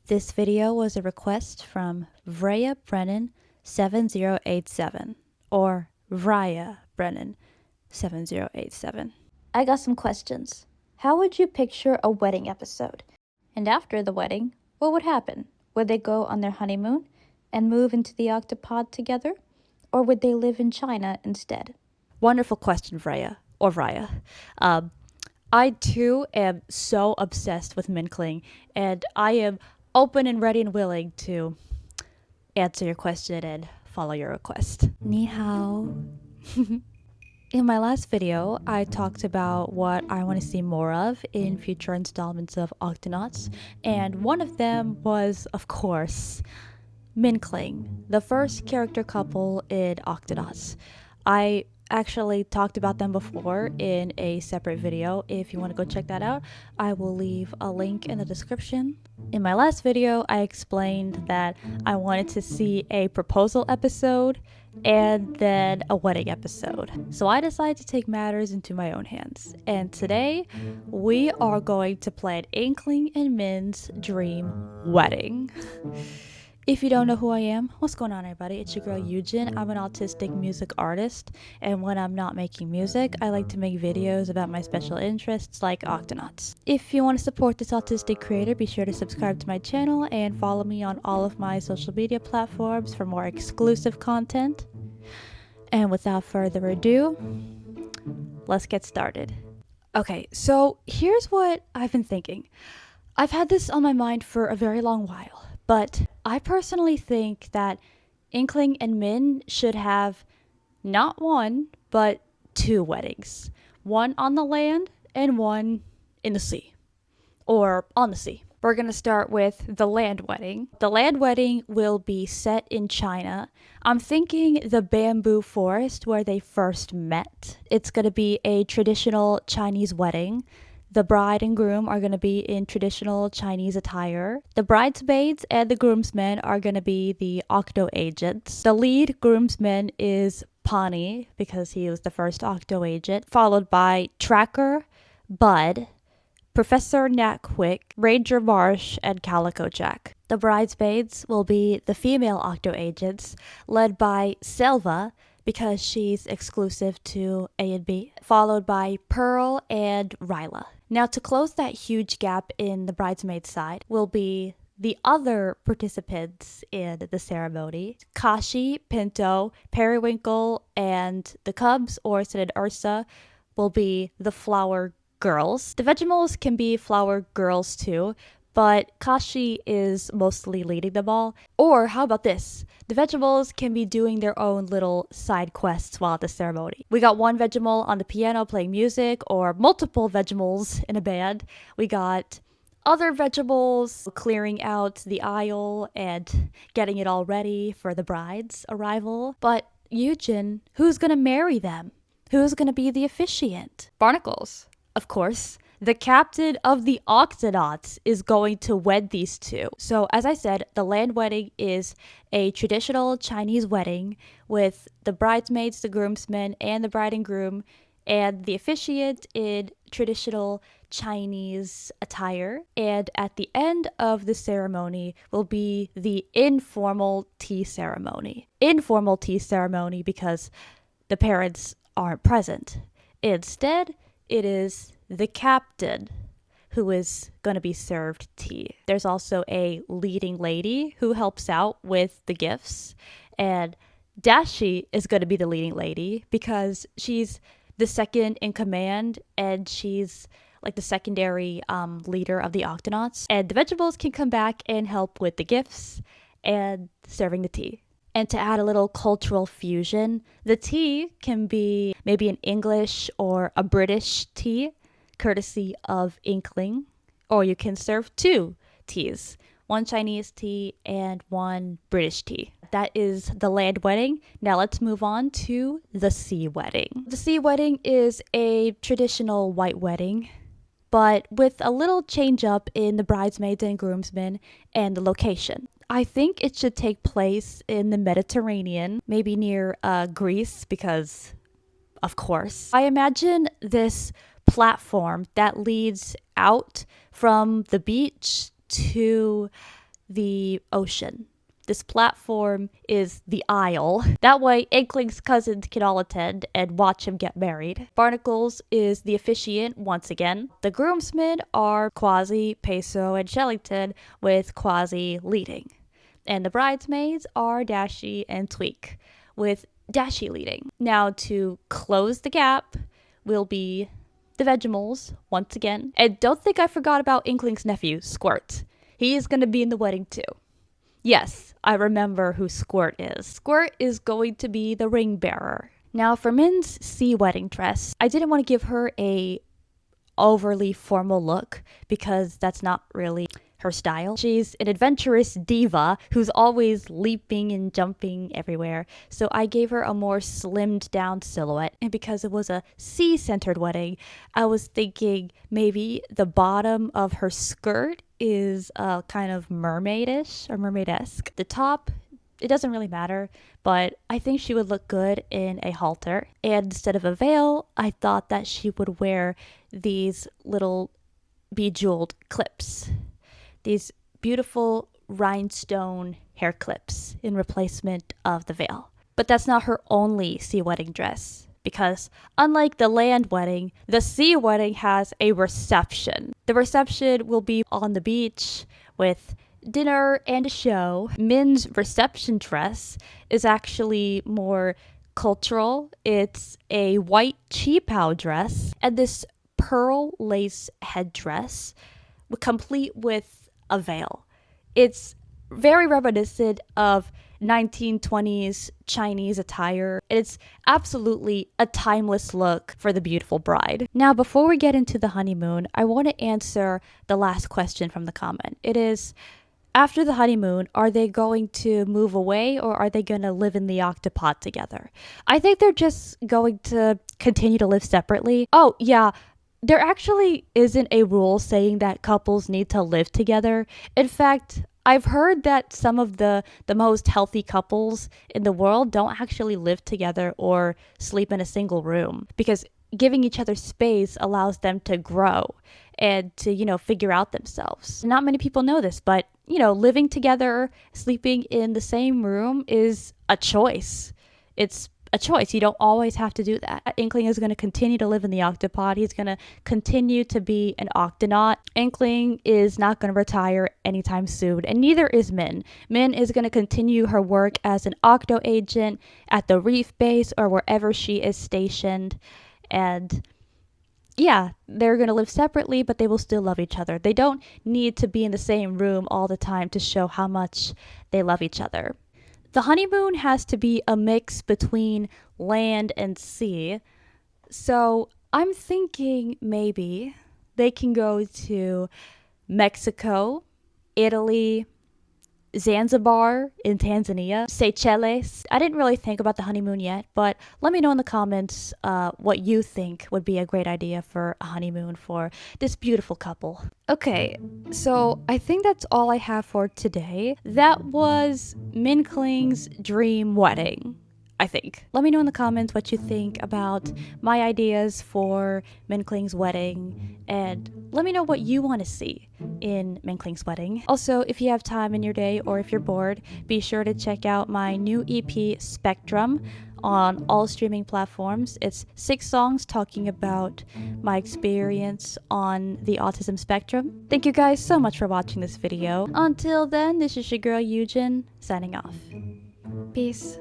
This video was a request from Vraya Brennan 7087 or Vraya Brennan 7087. I got some questions. How would you picture a wedding episode? And after the wedding, what would happen? Would they go on their honeymoon and move into the octopod together? Or would they live in China instead? Wonderful question, Vraya. Or Vraya. I too am so obsessed with Minkling, and I am open and ready and willing to answer your question and follow your request. Ni hao. In my last video, I talked about what I want to see more of in future installments of Octonauts, and one of them was, of course, Minkling, the first character couple in Octonauts. I actually talked about them before in a separate video. If you want to go check that out, I will leave a link in the description. In my last video, I explained that I wanted to see a proposal episode and then a wedding episode. So I decided to take matters into my own hands. And today, we are going to plan Inkling and Min's dream wedding. If you don't know who I am, what's going on, everybody? It's your girl Eugen. I'm an autistic music artist, and when I'm not making music, I like to make videos about my special interests like Octonauts. If you want to support this autistic creator, be sure to subscribe to my channel and follow me on all of my social media platforms for more exclusive content. And without further ado, let's get started. Okay, so here's what I've been thinking. I've had this on my mind for a very long while. But I personally think that Inkling and Min should have not one, but two weddings. One on the land and one in the sea. Or on the sea. We're going to start with the land wedding. The land wedding will be set in China. I'm thinking the bamboo forest where they first met. It's going to be a traditional Chinese wedding. The bride and groom are going to be in traditional Chinese attire. The bridesmaids and the groomsmen are going to be the Octo agents. The lead groomsman is Pawnee, because he was the first Octo agent, followed by Tracker, Bud, Professor Natquick, Ranger Marsh, and Calico Jack. The bridesmaids will be the female Octo agents, led by Selva, because she's exclusive to A and B, followed by Pearl and Ryla. Now, to close that huge gap in the bridesmaid side will be the other participants in the ceremony. Kashi, Pinto, Periwinkle, and the Cubs, Orson and Ursa, will be the flower girls. The Vegemals can be flower girls too, but Kashi is mostly leading them all. Or how about this? The Vegemals can be doing their own little side quests while at the ceremony. We got one Vegemal on the piano playing music, or multiple Vegemals in a band. We got other Vegemals clearing out the aisle and getting it all ready for the bride's arrival. But Eugen, who's gonna marry them? Who's gonna be the officiant? Barnacles, of course. The captain of the Octonauts is going to wed these two. So as I said, the land wedding is a traditional Chinese wedding with the bridesmaids, the groomsmen, and the bride and groom, and the officiant in traditional Chinese attire. And at the end of the ceremony will be the informal tea ceremony. Informal tea ceremony because the parents aren't present. Instead, it is the captain who is going to be served tea. There's also a leading lady who helps out with the gifts, and Dashi is going to be the leading lady because she's the second in command and she's like the secondary leader of the Octonauts. And the vegetables can come back and help with the gifts and serving the tea. And to add a little cultural fusion, the tea can be maybe an English or a British tea, courtesy of Inkling, or you can serve two teas, one Chinese tea and one British tea. That is the land wedding. Now let's move on to the sea wedding. The sea wedding is a traditional white wedding, but with a little change up in the bridesmaids and groomsmen and the location. I think it should take place in the Mediterranean, maybe near Greece, because of course. I imagine this platform that leads out from the beach to the ocean. This platform is the aisle. That way, Inkling's cousins can all attend and watch him get married. Barnacles is the officiant once again. The groomsmen are Quasi, Peso, and Shellington, with Quasi leading. And the bridesmaids are Dashi and Tweak, with Dashi leading. Now, to close the gap will be the Vegemals once again. And don't think I forgot about Inkling's nephew, Squirt. He is going to be in the wedding too. Yes, I remember who Squirt is. Squirt is going to be the ring bearer. Now, for Min's sea wedding dress, I didn't want to give her a overly formal look because that's not really her style. She's an adventurous diva who's always leaping and jumping everywhere. So I gave her a more slimmed down silhouette. And because it was a sea-centered wedding, I was thinking maybe the bottom of her skirt is kind of mermaidish or mermaid-esque. The top, it doesn't really matter, but I think she would look good in a halter. And instead of a veil, I thought that she would wear these little bejeweled clips. These beautiful rhinestone hair clips in replacement of the veil. But that's not her only sea wedding dress, because unlike the land wedding, the sea wedding has a reception. The reception will be on the beach with dinner and a show. Min's reception dress is actually more cultural. It's a white cheapao dress and this pearl lace headdress, complete with a veil. It's very reminiscent of 1920s Chinese attire. It's absolutely a timeless look for the beautiful bride. Now, before we get into the honeymoon, I want to answer the last question from the comment. It is, after the honeymoon, are they going to move away or are they going to live in the octopod together? I think they're just going to continue to live separately. Oh, yeah. There actually isn't a rule saying that couples need to live together. In fact, I've heard that some of the most healthy couples in the world don't actually live together or sleep in a single room because giving each other space allows them to grow and to, figure out themselves. Not many people know this, but, living together, sleeping in the same room is a choice. It's a choice. You don't always have to do that. Inkling is going to continue to live in the octopod. He's going to continue to be an Octonaut. Inkling is not going to retire anytime soon, and neither is Min. Min is going to continue her work as an Octo agent at the reef base or wherever she is stationed. And yeah, they're going to live separately, but they will still love each other. They don't need to be in the same room all the time to show how much they love each other. The honeymoon has to be a mix between land and sea. So I'm thinking maybe they can go to Mexico, Italy, Zanzibar in Tanzania, Seychelles. I didn't really think about the honeymoon yet, but let me know in the comments what you think would be a great idea for a honeymoon for this beautiful couple. Okay, so I think that's all I have for today. That was MINKLING'S dream wedding, I think. Let me know in the comments what you think about my ideas for MINKLING'S wedding, and let me know what you want to see in MINKLING'S wedding. Also, if you have time in your day or if you're bored, be sure to check out my new EP, Spectrum, on all streaming platforms. It's 6 songs talking about my experience on the autism spectrum. Thank you guys so much for watching this video. Until then, this is your girl Yujin, signing off. Peace.